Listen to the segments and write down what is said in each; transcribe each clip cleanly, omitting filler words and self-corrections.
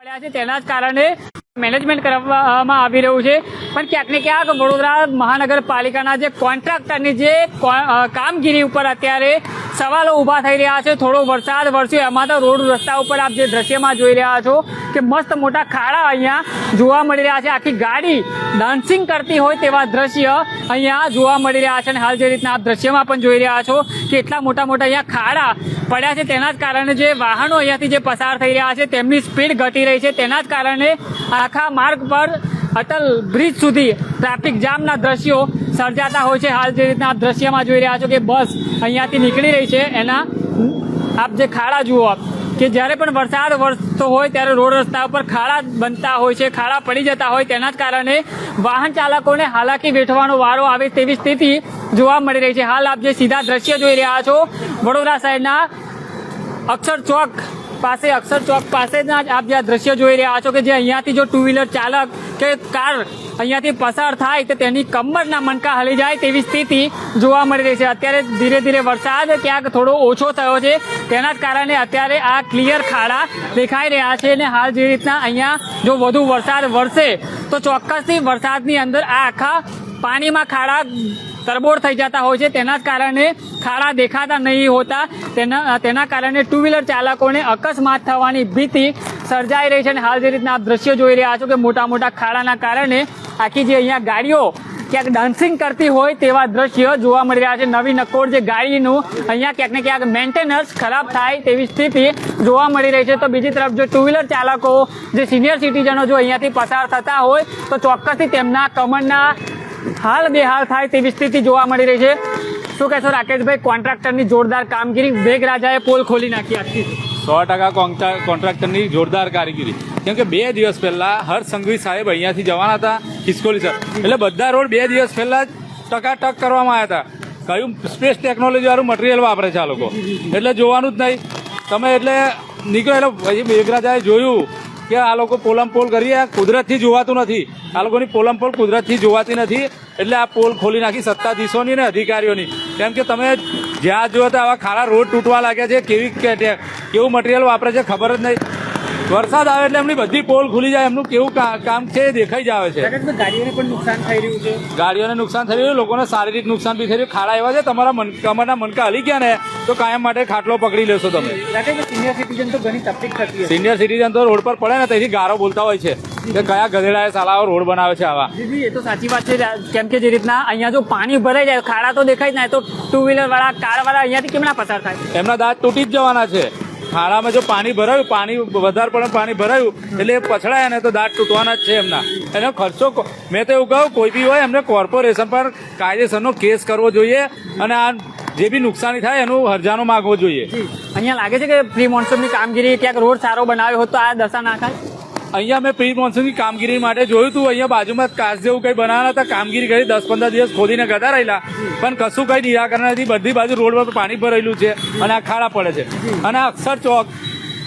પડ્યા છે તેના જ કારણે મેનેજમેન્ટ કરવામાં આવી રહ્યું છે, પણ ક્યાંક ને ક્યાંક વડોદરા મહાનગરપાલિકાના જે કોન્ટ્રાક્ટરની જે કામગીરી ઉપર અત્યારે સવાલો ઊભા થઈ રહ્યા છે। થોડો વરસાદ વરસ્યો એમાં તો રોડ રસ્તા ઉપર આપ જે દ્રશ્યમાં જોઈ રહ્યા છો કે મસ્ત મોટા ખાડા અહીંયા જોવા મળી રહ્યા છે। આખી ગાડી ડાન્સિંગ કરતી હોય તેવા દ્રશ્ય અહીંયા જોવા મળી રહ્યા છે અને હાલ જે રીતના આપ દ્રશ્યમાં પણ જોઈ રહ્યા છો કે એટલા મોટા મોટા અહીંયા ખાડા પડ્યા છે, તેના જ કારણે જે વાહનો અહીંયાથી જે પસાર થઈ રહ્યા છે તેમની સ્પીડ ઘટી રહી છે। તેના જ કારણે આખા માર્ગ પર અટલ બ્રિજ સુધી ટ્રાફિક જામના દ્રશ્યો સર્જાતા હોય છે। હાલ જે રીતના આપ દ્રશ્યમાં જોઈ રહ્યા છો કે બસ અહીંયાથી નીકળી રહી છે, એના આપ જે ખાડા જુઓ કે જ્યારે પણ વરસાદ વરસતો હોય ત્યારે રોડ રસ્તા ઉપર ખાડા બનતા હોય છે, ખાડા પડી જતા હોય, તેના જ કારણે વાહન ચાલકોને હાલાકી વેઠવાનો વારો આવે તેવી સ્થિતિ જોવા મળી રહી છે। હાલ આપ જે સીધા દ્રશ્ય જોઈ રહ્યા છો વડોદરા શહેરના અક્ષર ચોક પાસેના આપ જે દ્રશ્ય જોઈ રહ્યા છો કે જે અહીંયાથી જો ટુ વ્હીલર ચાલક કે કાર અહીંયાથી પસાર થાય તો તેની કમરના મણકા હલી જાય તેવી સ્થિતિ જોવા મળી રહી છે। અત્યારે ધીરે ધીરે વરસાદ ક્યાંક થોડો ઓછો થયો છે, તેના જ કારણે અત્યારે આ ક્લિયર ખાડા દેખાઈ રહ્યા છે અને હાલ જે રીતના અહીંયા જો વધુ વરસાદ વરસે તો ચોક્કસથી વરસાદની અંદર આ આખા પાણીમાં ખાડા તરબોળ થઈ જતા હોય છે, તેના જ કારણે ખાડા દેખાતા નહીં હોતા, તેના કારણે ટુ વ્હીલર ચાલકોને અકસ્માત થવાની ભીતિ સર્જાઈ રહી છે। અને હાલ જે રીતના આપ દ્રશ્યો જોઈ રહ્યા છો કે મોટા મોટા ખાડાના કારણે આખી જે અહીંયા ગાડીઓ ક્યાંક ડાન્સિંગ કરતી હોય તેવા દ્રશ્યો જોવા મળી રહ્યા છે। નવી નકોર જે ગાડીનું અહીંયા ક્યાંક ને ક્યાંક મેન્ટેનન્સ ખરાબ થાય તેવી સ્થિતિ જોવા મળી રહી છે। તો બીજી તરફ જો ટુ વ્હીલર ચાલકો જે સિનિયર સિટીઝનો જો અહીંયાથી પસાર થતા હોય તો ચોક્કસથી તેમના કમરના હાલ બેહાલ થાય તેવી સ્થિતિ જોવા મળી રહી છે। શું કહેશો રાકેશભાઈ, કોન્ટ્રાક્ટરની જોરદાર કામગીરી, વેગરાજાએ પોલ ખોલી નાખી આખી? 100% કોન્ટ્રાક્ટરની જોરદાર કારીગરી, કેમ કે 2 દિવસ પહેલા હર્ષ સંઘવી સાહેબ અહીંયાથી જવાના હતા ખિસકોલી સર, એટલે બધા રોડ 2 દિવસ પહેલા જ ટકાટક કરવામાં આવ્યા હતા। કયું સ્પેસ ટેકનોલોજી વાળું મટીરિયલ વાપરે છે આ લોકો, એટલે જોવાનું જ નહીં તમે, એટલે નીકળો એટલે પછી મેઘરાજાએ જોયું કે આ લોકો પોલમ પોલ કરીએ કુદરતથી જોવાતું નથી, આ લોકોની પોલમ પોલ કુદરતથી જોવાતી નથી, એટલે આ પોલ ખોલી નાખી સત્તાધીશોની ને અધિકારીઓની। કેમ કે તમે જ્યાં જુઓ તો આવા ખાડા રોડ તૂટવા લાગ્યા છે, કેવું મટીરિયલ વાપરે છે ખબર જ નહીં। વરસાદ આવે એટલે એમની બધી પોલ ખુલી જાય, એમનું કેવું કામ છે એ દેખાઈ જ આવે છે। ગાડીઓને પણ નુકસાન થઈ રહ્યું છે, ગાડીઓને નુકસાન થઈ રહ્યું, લોકોને શારીરિક નુકસાન બી થઈ રહ્યું। ખાડા એવા છે તમારા કમરના મણકા હલી ગયા ને તો કાયમ માટે ખાટલો પકડી લેશો તમે। સિનિયર સિટીઝન તો ઘણી તકલીફ થતી, સિનિયર સિટીઝન તો રોડ પર પડે ને તેથી ગારો બોલતા હોય છે કે કયા ગધેડાએ સાલાઓ રોડ બનાવે છે આવા। દીદી એ તો સાચી વાત છે, કેમ કે જે રીતના અહીંયા જો પાણી ભરાઈ જાય ખાડા તો દેખાય જ ના, તો ટુ વ્હીલર વાળા કાર વાળા અહીંયાથી કેમ ના પસાર થાય? એમના દાંત તૂટી જ જવાના છે। ખાડામાં જો પાણી ભરાયું, પાણી વધારે પડે પાણી ભરાયું એટલે પછડાય ને તો દાંત તૂટવાના જ છે એમના। એનો ખર્ચો મેં તો એવું કહું કોઈ બી હોય એમને કોર્પોરેશન પર કાયદેસરનો કેસ કરવો જોઈએ અને આ જે બી નુકસાની થાય એનું હરજાનો માગવો જોઈએ। અહીંયા લાગે છે કે પ્રી મોન્સૂનની કામગીરી ક્યાંક રોડ સારો બનાવ્યો હોત તો આ દશા ના થાય? અહીંયા મેં પ્રી મોન્સૂનની કામગીરી માટે જોયું હતું, અહીંયા બાજુમાં કાચ જેવું કંઈ બનાવવાના હતા, કામગીરી કરી 10-15 દિવસ ખોદીને ગતા રહેલા, પણ કશું કંઈ નિરાકરણ નથી। બધી બાજુ રોડ પર પાણી ભરેલું છે અને આ ખાડા પડે છે। અને આ અક્ષર ચોક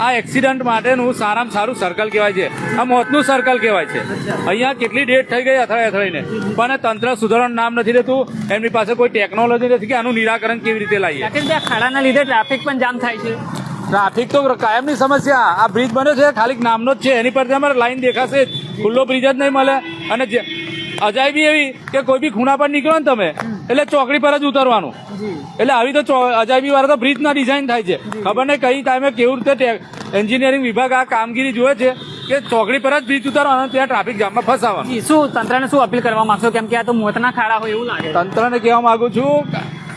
આ એક્સિડન્ટ માટેનું સારામાં સારું સર્કલ કહેવાય છે, આ મોતનું સર્કલ કહેવાય છે। અહીંયા કેટલી ડેટ થઈ ગઈ અથડાઈને, પણ તંત્ર સુધારવાનું નામ નથી લેતું, એમની પાસે કોઈ ટેકનોલોજી નથી કે આનું નિરાકરણ કેવી રીતે લાવીએ। ખાડાના લીધે ટ્રાફિક પણ જામ થાય છે। ટ્રાફિક તો કાયમની સમસ્યા, આ બ્રિજ બન્યો છે ખાલી નામનો જ છે, એની પરથી અમારે લાઈન દેખાશે જ, ખુલ્લો બ્રિજ જ નહીં મળે। અને અજાયબી એવી કે કોઈ બી ખૂણા પર નીકળો ને તમે એટલે ચોકડી પર જ ઉતરવાનું, એટલે આવી તો અજાયબી વાળા તો બ્રિજના ડિઝાઇન થાય છે, ખબર નહીં કઈ ટાઈમે કેવું રીતે એન્જિનિયરિંગ વિભાગ આ કામગીરી જોવે છે કે ચોકડી પર જ બ્રિજ ઉતારવાનું, ત્યાં ટ્રાફિક જામમાં ફસાવાનું। શું તંત્રને શું અપીલ કરવા માંગશો, કેમ કે આ તો મોતના ખાડા હોય એવું લાગે? તંત્રને કહેવા માંગુ છું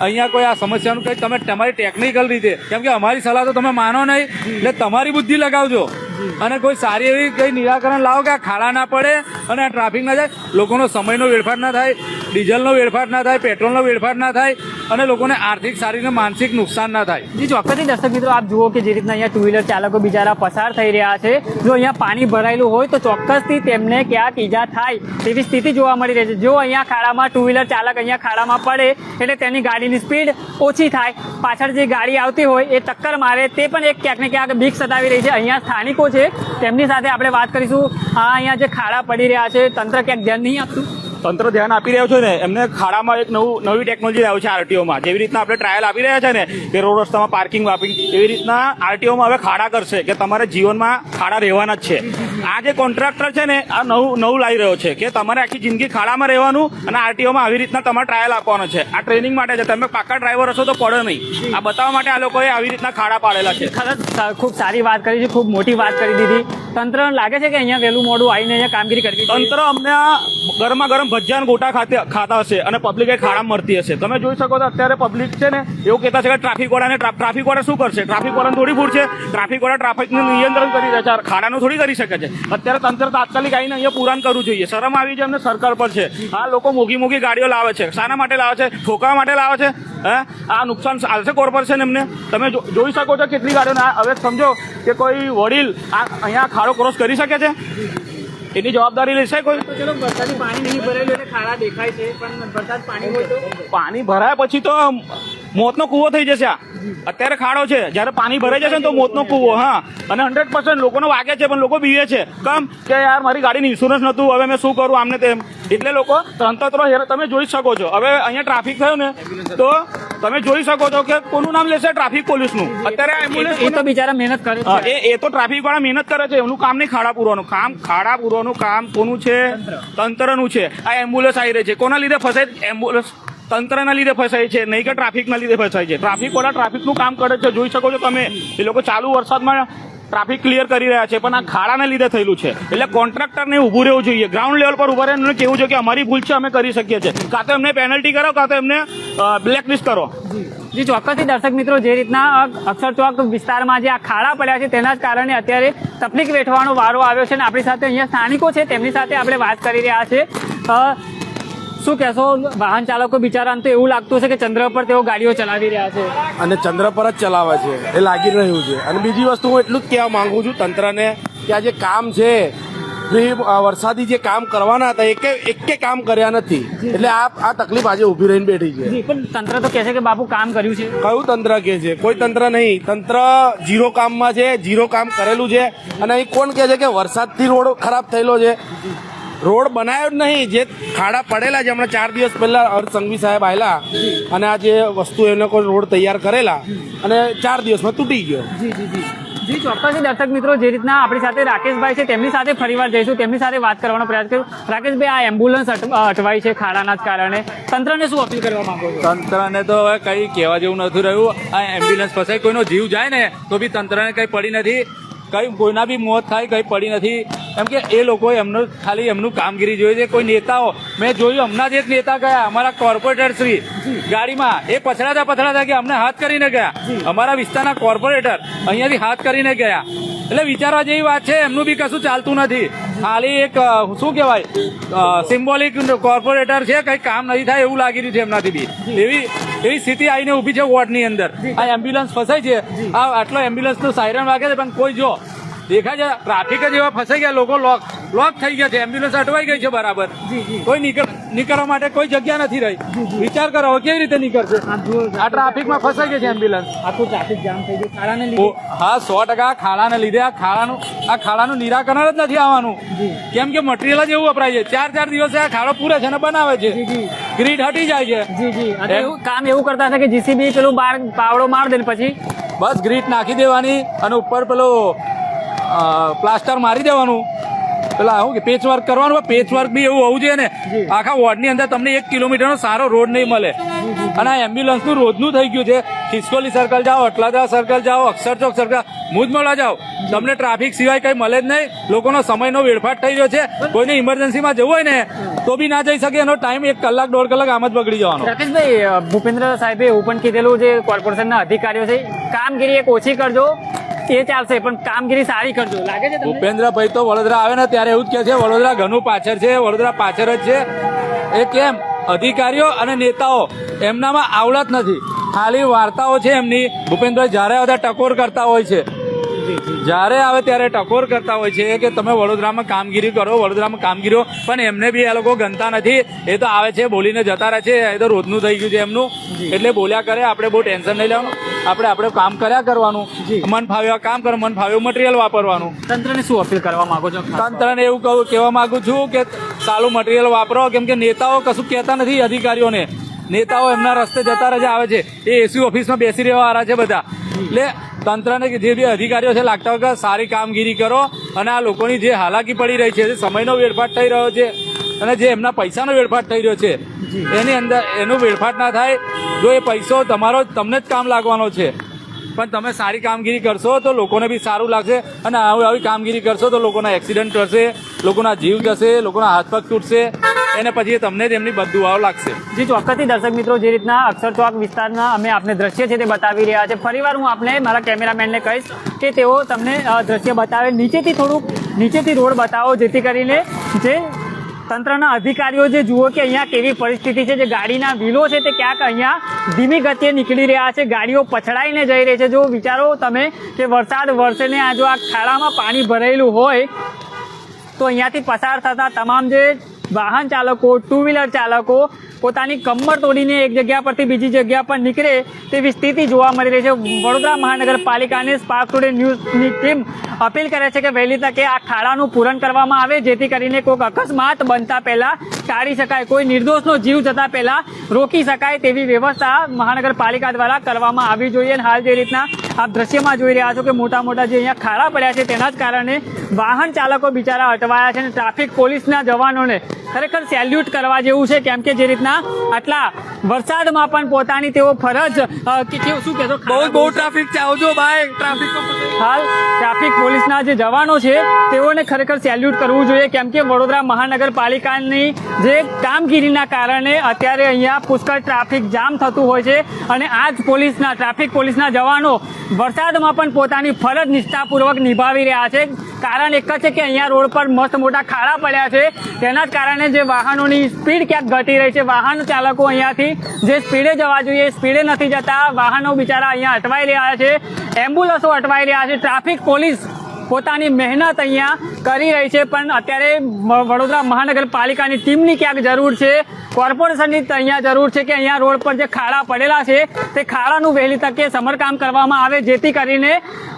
અહીંયા કોઈ આ સમસ્યાનું કંઈ તમે તમારી ટેકનિકલ રીતે, કેમ કે અમારી સલાહ તો તમે માનો નહીં, એટલે તમારી બુદ્ધિ લગાવજો અને કોઈ સારી એવી કંઈ નિરાકરણ લાવો કે આ ખાડા ના પડે અને આ ટ્રાફિક ના જાય, લોકોનો સમયનો વેડફાટ ના થાય, ડીઝલનો વેડફાટ ના થાય, પેટ્રોલનો વેડફાટ ના થાય અને લોકોને આર્થિક શારીરિક અને માનસિક નુકસાન ના થાય। જી ચોક્કસથી દર્શક મિત્રો આપ જુઓ કે જે રીતના અહીંયા ટુ વ્હીલર ચાલકો બિચારા પસાર થઈ રહ્યા છે, જો અહીંયા પાણી ભરાયેલું હોય તો ચોક્કસથી તેમને ક્યાંક ઈજા થાય તેવી સ્થિતિ જોવા મળી રહી છે। જો અહીંયા ખાડામાં ટુ વ્હીલર ચાલક અહીંયા ખાડામાં પડે એટલે તેની ગાડીની સ્પીડ ઓછી થાય, પાછળ જે ગાડી આવતી હોય એ ટક્કર મારે, તે પણ એક ક્યાંક ને ક્યાંક બીક સતાવી રહી છે। અહીંયા સ્થાનિકો છે તેમની સાથે આપણે વાત કરીશું। અહીંયા જે ખાડા પડી રહ્યા છે તંત્ર ક્યાંક ધ્યાન નહીં આપતું? તંત્ર ધ્યાન આપી રહ્યો છે ને એમને ખાડામાં એક નવી ટેકનોલોજી આવ્યું છે આરટીઓમાં. જેવી રીતના આપણે ટ્રાયલ આપી રહ્યા છે ને કે રોડ રસ્તામાં પાર્કિંગ વાપિંગ, એવી રીતના આરટીઓમાં હવે ખાડા કરશે કે તમારે જીવનમાં ખાડા રહેવાના જ છે. આ જે કોન્ટ્રાક્ટર છે ને આ નવું લાવી રહ્યો છે કે તમારે આખી જિંદગી ખાડામાં રહેવાનું અને આરટીઓમાં આવી રીતના તમારે ટ્રાયલ આપવાનો છે. આ ટ્રેનિંગ માટે છે. તમે પાકા ડ્રાઈવર હશો તો પડે નહીં. આ બતાવવા માટે આ લોકોએ આવી રીતના ખાડા પાડેલા છે. ખરેખર ખૂબ સારી વાત કરી છે, ખૂબ મોટી વાત કરી દીધી. તંત્ર લાગે છે કે અહીંયા વહેલું મોડું આવીને અહીંયા કામગીરી કરવી જોઈએ. તંત્ર અમને આ ગરમા ગરમ ભજીયા અને ગોટા ખાતા હશે અને પબ્લિક ખાડા મળતી હશે. તમે જોઈ શકો છો અત્યારે પબ્લિક છે ને એવું કહેતા છે કે ટ્રાફિક વાળા શું કરશે? ટ્રાફિક વાળાને થોડી ભૂલ છે? ટ્રાફિક વાળા ટ્રાફિકનું નિયંત્રણ કરી રહ્યા છે, ખાડાનું થોડી કરી શકે છે. અત્યારે તંત્ર તાત્કાલિક આવીને અહીંયા પુરાણ કરવું જોઈએ. શરમ આવી છે એમને સરકાર પર છે. આ લોકો મોઘી ગાડીઓ લાવે છે. શાના માટે લાવે છે? ઠોકાવા માટે લાવે છે. આ નુકસાન આવશે કોર્પોરેશન એમને. તમે જોઈ શકો છો કેટલી ગાડીઓ. હવે સમજો કે કોઈ વડીલ અહીંયા ખાડો ક્રોસ કરી શકે છે? એની જવાબદારી લેશે કોઈ? ચલો વરસાદી પાણી નહીં ભરેલું એટલે ખાડા દેખાય છે, પણ વરસાદ પાણી હોય તો પાણી ભરાય પછી તો મોતનો કૂવો થઈ જશે. અત્યારે ખાડો છે, જ્યારે પાણી ભરાઈ જશે ને તો મોતનો કૂવો. હા, અને 100% લોકોને વાગે છે પણ લોકો બીવે છે. કેમ કે યાર મારી ગાડીનું ઇન્સ્યોરન્સ નહોતું, હવે મેં શું કરું આમને તેમ. એટલે લોકો તંત્ર તમે જોઈ શકો છો. હવે અહીંયા ટ્રાફિક થયું ને તો તમે જોઈ શકો છો કે કોનું નામ લેશે? ટ્રાફિક પોલીસનું. અત્યારે એમ્બ્યુલન્સ એ તો બિચારા મહેનત કરે છે. એ તો ટ્રાફિક વાળા મહેનત કરે છે. એમનું કામ નહીં ખાડા પૂરવાનું કામ. ખાડા પૂરવાનું કામ કોનું છે? તંત્રનું છે. આ એમ્બ્યુલન્સ આવી રહી છે, કોના લીધે ફસાય? એમ્બ્યુલન્સ તંત્રના લીધે ફસાય છે, નહીં કે ટ્રાફિકના લીધે ફસાય છે. ટ્રાફિક વાળા ટ્રાફિકનું કામ કરે છે, જોઈ શકો છો તમે. એ લોકો ચાલુ વરસાદમાં ટ્રાફિક ક્લિયર કરી રહ્યા છે, પણ આ ખાડાને લીધે થયેલું છે. એટલે કોન્ટ્રાક્ટરને ઊભું રહેવું જોઈએ, ગ્રાઉન્ડ લેવલ પર ઊભા રહીને એમને કહેવું જોઈએ કે અમારી ભૂલ છે, અમે કરી શકીએ છીએ. કાં તો એમને પેનલ્ટી કરો, કાં તો એમને બ્લેકલિસ્ટ કરો. જી ચોક્કસથી દર્શક મિત્રો, જે રીતના અક્ષર ચોક વિસ્તારમાં જે આ ખાડા પડ્યા છે તેના જ કારણે અત્યારે તકલીફ વેઠવાનો વારો આવ્યો છે. અને આપણી સાથે અહીંયા સ્થાનિકો છે, તેમની સાથે આપણે વાત કરી રહ્યા છે. શું કહેશો? વાહન ચાલકો બિચારાને તો એવું લાગતું છે કે ચંદ્ર પર તેઓ ગાડીઓ ચલાવી રહ્યા છે અને ચંદ્ર પર જ ચલાવે છે, એ લાગી રહ્યું છે. અને બીજી વસ્તુ હું એટલું જ કહેવા માંગુ છું તંત્રને કે આ જે કામ છે વરસાદી જે કામ કરવાના હતા એકે કામ કર્યા નથી. એટલે આ તકલીફ આજે ઊભી રહીને બેઠી છે. જી, પણ તંત્ર તો કહે છે કે બાપુ કામ કર્યું છે. કયું તંત્ર કહે છે? કોઈ તંત્ર નહીં. તંત્ર ઝીરો કામમાં છે, ઝીરો કામ કરેલું છે. અને અહીં કોણ કહે છે કે વરસાદથી રોડ ખરાબ થયેલો છે? રોડ બનાવ્યો જ નહીં. જે ખાડા પડેલા છે હમણાં 4 દિવસ પહેલા હર્ષ સંઘવી સાહેબ આવેલા અને આ જે વસ્તુ એમને કોઈ રોડ તૈયાર કરેલા અને 4 દિવસમાં તૂટી ગયો. જી ચોક્કસથી દર્શક મિત્રો, જે રીતના આપણી સાથે રાકેશભાઈ છે તેમની સાથે ફરીવાર જઈશું, તેમની સાથે વાત કરવાનો પ્રયાસ કર્યો. રાકેશભાઈ, આ એમ્બ્યુલન્સ અટવાઈ છે ખાડાના જ કારણે, તંત્રને શું અપીલ કરવા માંગો છો? તંત્રને તો હવે કંઈ કહેવા જેવું નથી રહ્યું. આ એમ્બ્યુલન્સ ફસાય, કોઈનો જીવ જાય ને તો બી તંત્રને કંઈ પડી નથી. કોઈના બી મોત થાય કંઈ પડી નથી. એમ કે એ લોકો ખાલી એમનું કામગીરી જોઈએ છે. કોઈ નેતાઓ મેં જોયું, હમણાં જ એક નેતા ગયા અમારા કોર્પોરેટર શ્રી ગાડીમાં, એ પછડાતા કે અમને હાથ કરીને ગયા. અમારા વિસ્તારના કોર્પોરેટર અહીંયાથી હાથ કરીને ગયા. એટલે વિચારવા જેવી વાત છે. એમનું બી કશું ચાલતું નથી. ખાલી એક શું કહેવાય સિમ્બોલિક કોર્પોરેટર છે, કંઈ કામ નથી થાય એવું લાગી રહ્યું છે એમનાથી બી. એવી સ્થિતિ આવીને ઊભી છે વોર્ડની અંદર. આ એમ્બ્યુલન્સ ફસાય છે. આટલો એમ્બ્યુલન્સનું સાયરન વાગે છે પણ કોઈ જો દેખાય છે ટ્રાફિક જ એવા ફસાઈ ગયા, લોકો લોક થઈ ગયા છે. એમ્બ્યુલન્સ અટવાઈ ગઈ છે બરાબર. કોઈ નીકળવા માટે કોઈ જગ્યા નથી રહી. વિચાર કરો કેવી રીતે નીકળશે? આ ટ્રાફિકમાં ફસાઈ ગઈ છે એમ્બ્યુલન્સ. આખું ટ્રાફિક જામ થઈ ગયું ખાડાને લીધે. હા, 100% ખાડાને લીધે. આ ખાડાનું નિરાકરણ જ નથી આવવાનું. કેમ કે મટીરિયલ જ એવું વપરાય છે. 4 દિવસે આ ખાડો પૂરે છે અને બનાવે છે, ગ્રીડ હટી જાય છે. જી, કામ એવું કરતા છે કે જીસીબી પેલું બાર પાવડો માર દે પછી બસ ગ્રીડ નાખી દેવાની અને ઉપર પેલો પ્લાસ્ટર મારી દેવાનું. પેલા શું કે પેચવર્ક કરવાનું. પેચવર્ક બી એવું હોવું જોઈએ ને. આખા વોર્ડની અંદર તમને 1 કિલોમીટરનો સારો રોડ નહીં મળે. અને આ એમ્બ્યુલન્સનું રોજનું થઈ ગયું છે. ખિસકોલી સર્કલ જાઓ, અટલાદા સર્કલ જાઓ, અક્ષરચોક સર્કલ, મુજમોલા જાઓ, તમને ટ્રાફિક સિવાય કંઈ મળે જ નહીં. લોકોનો સમયનો વેડફાટ થઈ રહ્યો છે. કોઈને ઇમરજન્સીમાં જવું હોય ને તો બી ના જઈ શકે. એનો ટાઈમ 1 કલાક 1.5 કલાક આમ જ બગડી જવાનો. રાકેશભાઈ, ભૂપેન્દ્ર સાહેબે એવું પણ કીધેલું જે કોર્પોરેશનના અધિકારીઓ છે, કામગીરી એક ઓછી કરજો એ ચાલશે પણ કામગીરી સારી કરજો. લાગે છે ભૂપેન્દ્રભાઈ તો વડોદરા આવે ને ત્યારે એવું જ કહે છે વડોદરા ઘણું પાછળ છે, વડોદરા પાછળ જ છે. એ કેમ? અધિકારીઓ અને નેતાઓ એમનામાં આવડત નથી, ખાલી વાર્તાઓ છે એમની. ભૂપેન્દ્રભાઈ જ્યારે બધા ટકોર કરતા હોય છે જ્યારે આવે ત્યારે ટકોર કરતા હોય છે કે તમે વડોદરામાં કામગીરી કરો, વડોદરામાં કામગીરીઓ, પણ એમને બી એ લોકો ગણતા નથી. એ તો આવે છે, બોલીને જતા રહે છે, એ તો રોજનું થઈ ગયું છે એમનું. એટલે બોલ્યા કરે, આપણે બહુ ટેન્શન નહીં લેવાનું, આપણે કામ કર્યા કરવાનું, મન ફાવ્યા કામ કરો, મન ફાવ્યું મટીરિયલ વાપરવાનું. તંત્રને શું અપીલ કરવા માંગો છો? તંત્રને એવું કહેવા માંગુ છું કે સારું મટીરિયલ વાપરો, કેમ કે નેતાઓ કશું કહેતા નથી અધિકારીઓને. નેતાઓ એમના રસ્તે જતા રહે આવે છે, એ એસી ઓફિસમાં બેસી રહેવાવાળા છે બધા. એટલે તંત્રને જે બી અધિકારીઓ છે લાગતા હોય કે સારી કામગીરી કરો, અને આ લોકોની જે હાલાકી પડી રહી છે, જે સમયનો વેડફાટ થઈ રહ્યો છે અને જે એમના પૈસાનો વેડફાટ થઈ રહ્યો છે, એની અંદર એનું વેડફાટ ના થાય. જો એ પૈસો તમારો તમને જ કામ લાગવાનો છે, પણ તમે સારી કામગીરી કરશો તો લોકોને બી સારું લાગશે. અને આવી કામગીરી કરશો તો લોકોના એક્સિડન્ટ થશે, લોકોના જીવ જશે, લોકોના હાથ પગ તૂટશે, એને પછી તમને જ એમની બદદુઆઓ લાગશે. જી ચોક્કસથી દર્શક મિત્રો, જે રીતના અક્ષર ચોક વિસ્તારના અમે આપને દ્રશ્ય છે તે બતાવી રહ્યા છે, ફરીવાર હું આપને મારા કેમેરામેનને કહીશ કે તેઓ તમને દ્રશ્ય બતાવે. નીચેથી રોડ બતાવો, જેથી કરીને જે તંત્રના અધિકારીઓ જે જુઓ કે અહીંયા કેવી પરિસ્થિતિ છે. જે ગાડીના વ્હીલો છે તે ક્યાંક અહીંયા ધીમી ગતિએ નીકળી રહ્યા છે, ગાડીઓ પછડાઈને જઈ રહી છે. જો વિચારો તમે કે વરસાદ વરસે ને આ જો આ ખાડામાં પાણી ભરેલું હોય તો અહીંયાથી પસાર થતા તમામ જે વાહન ચાલકો, ટુ વ્હીલર ચાલકો પોતાની કમર તોડીને એક જગ્યા પરથી બીજી જગ્યા પર નીકળે તેવી સ્થિતિ જોવા મળી રહી છે. વડોદરા મહાનગરપાલિકાને સ્પાર્ક ટુડે ન્યૂઝની ટીમ અપીલ કરે છે કે વહેલી તકે આ ખાડાનું પૂરણ કરવામાં આવે, જેથી કરીને કોઈક અકસ્માત બનતા પહેલા ટાળી શકાય, કોઈ નિર્દોષનો જીવ જતા પહેલા રોકી શકાય તેવી વ્યવસ્થા મહાનગરપાલિકા દ્વારા કરવામાં આવવી જોઈએ. અને હાલ જે રીતના આપ દ્રશ્યમાં જોઈ રહ્યા છો કે મોટા મોટા જે અહીંયા ખાડા પડ્યા છે, તેના જ કારણે વાહન ચાલકો બિચારા અટવાયા છે. અને ટ્રાફિક પોલીસના જવાનોને ખરેખર સેલ્યુટ કરવા જેવું છે, કેમ કે જે રીતના આટલા વરસાદમાં પણ પોતાની તેઓ ફરજ શું કહેશો? બહુ ટ્રાફિક છે, આવજો ભાઈ. હાલ ટ્રાફિક પોલીસના જે જવાનો છે તેઓને ખરેખર સેલ્યુટ કરવું જોઈએ, કેમ કે વડોદરા મહાનગરપાલિકાની જે કામગીરીના કારણે અત્યારે અહીંયા પુષ્કળ ટ્રાફિક જામ થતું હોય છે. અને આ જ ટ્રાફિક પોલીસના જવાનો વરસાદમાં પણ પોતાની ફરજ નિષ્ઠાપૂર્વક નિભાવી રહ્યા છે. કારણ એક જ છે કે અહીંયા રોડ પર મસ્ત મોટા ખાડા પડ્યા છે, તેના જ કારણે જે વાહનોની સ્પીડ ક્યાંક ઘટી રહી છે. વાહન ચાલકો અહીંયાથી જે સ્પીડે જવા જોઈએ સ્પીડે નથી જતા, વાહનો બિચારા અહીંયા અટવાઈ રહ્યા છે, એમ્બ્યુલન્સો અટવાઈ રહ્યા છે. ટ્રાફિક પોલીસ પોતાની મહેનત અહીંયા કરી રહી છે, પણ અત્યારે વડોદરા મહાનગરપાલિકાની ટીમની ક્યાંક જરૂર છે, કોર્પોરેશનની અહીંયા જરૂર છે કે અહીંયા રોડ પર જે ખાડા પડેલા છે તે ખાડાનું વહેલી તકે સમારકામ કરવામાં આવે, જેથી કરીને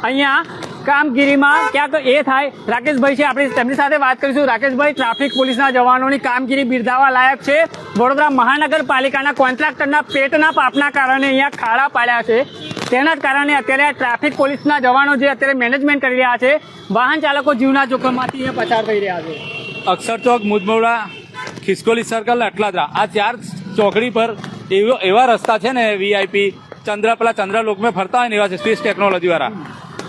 અહીંયા કામગીરીમાં ક્યાંક એ થાય. રાકેશભાઈ છે, આપણે તેમની સાથે વાત કરીશું. રાકેશભાઈ, ટ્રાફિક પોલીસના જવાનોની કામગીરી બિરદાવવા લાયક છે. વડોદરા મહાનગરપાલિકાના કોન્ટ્રાક્ટરના પેટના પાપના કારણે અહીંયા ખાડા પાડ્યા છે, તેના જ કારણે અત્યારે ટ્રાફિક પોલીસના જવાનો જે અત્યારે મેનેજમેન્ટ કરી રહ્યા છે, વાહન ચાલકો જીવના જોખમમાંથી અહીંયા પસાર થઈ રહ્યા છે. અક્ષર ચોક, મુજમોડા, ખિસકોલી સર્કલ, અટલાદરા, આ 4 ચોકડી પર એવા રસ્તા છે ને વીઆઈપી ચંદ્રલોકમાં ફરતા હોય ને એવા છે સ્પેસ ટેકનોલોજી વાળા.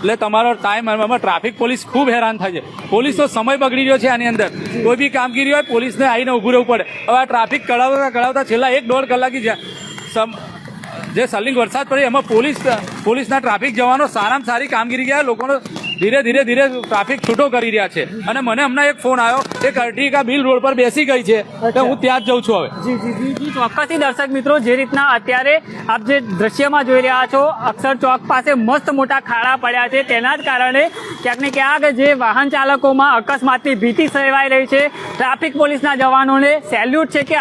એટલે તમારો ટાઈમ એમાં ટ્રાફિક પોલીસ ખૂબ હેરાન થાય છે. પોલીસનો સમય બગડી રહ્યો છે આની અંદર. કોઈ બી કામગીરી હોય પોલીસને આવીને ઊભું રહેવું પડે. હવે આ ટ્રાફિક કળાવતા છેલ્લા 1-1.5 કલાકથી જે સલિંગ વરસાદ પડ્યો એમાં પોલીસના ટ્રાફિક જવાનો સારામાં સારી કામગીરી ગયા, લોકોનો ધીરે ટ્રાફિક છૂટો કરી રહ્યા છે. અને મને હમણાં એક ફોન આવ્યો, એક અર્ટિગા બિલ રોડ પર બેસી ગઈ છે, તો હું ત્યાં જ જઉં છું હવે. જી ચોક્કસથી દર્શક મિત્રો, જે રીતના અત્યારે આપ જે દ્રશ્યમાં જોઈ રહ્યા છો, અક્ષર ચોક પાસે મસ્ત મોટા ખાડા પડ્યા છે, તેના જ કારણે ક્યાંક ને ક્યાંક જે વાહન ચાલકોમાં અકસ્માતની ભીતિ સેવાઈ રહી છે. ટ્રાફિક પોલીસના જવાનોને સેલ્યુટ છે કે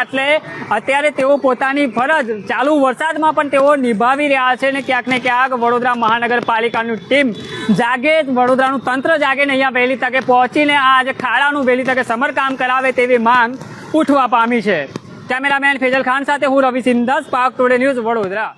અત્યારે તેઓ પોતાની ફરજ ચાલુ વરસાદમાં પણ તેઓ નિભાવી રહ્યા છે. ને ક્યાંક ને ક્યાંક વડોદરા મહાનગરપાલિકાની ટીમ જાગે, વડોદરાનું તંત્ર જાગે ને અહીંયા વહેલી તકે પહોંચીને આ જે ખાડાનું વહેલી તકે સમારકામ કરાવે તેવી માંગ ઉઠવા પામી છે. કેમેરામેન ફેજલ ખાન સાથે હું Ravi Sindha, Spark Today news, Vadodara.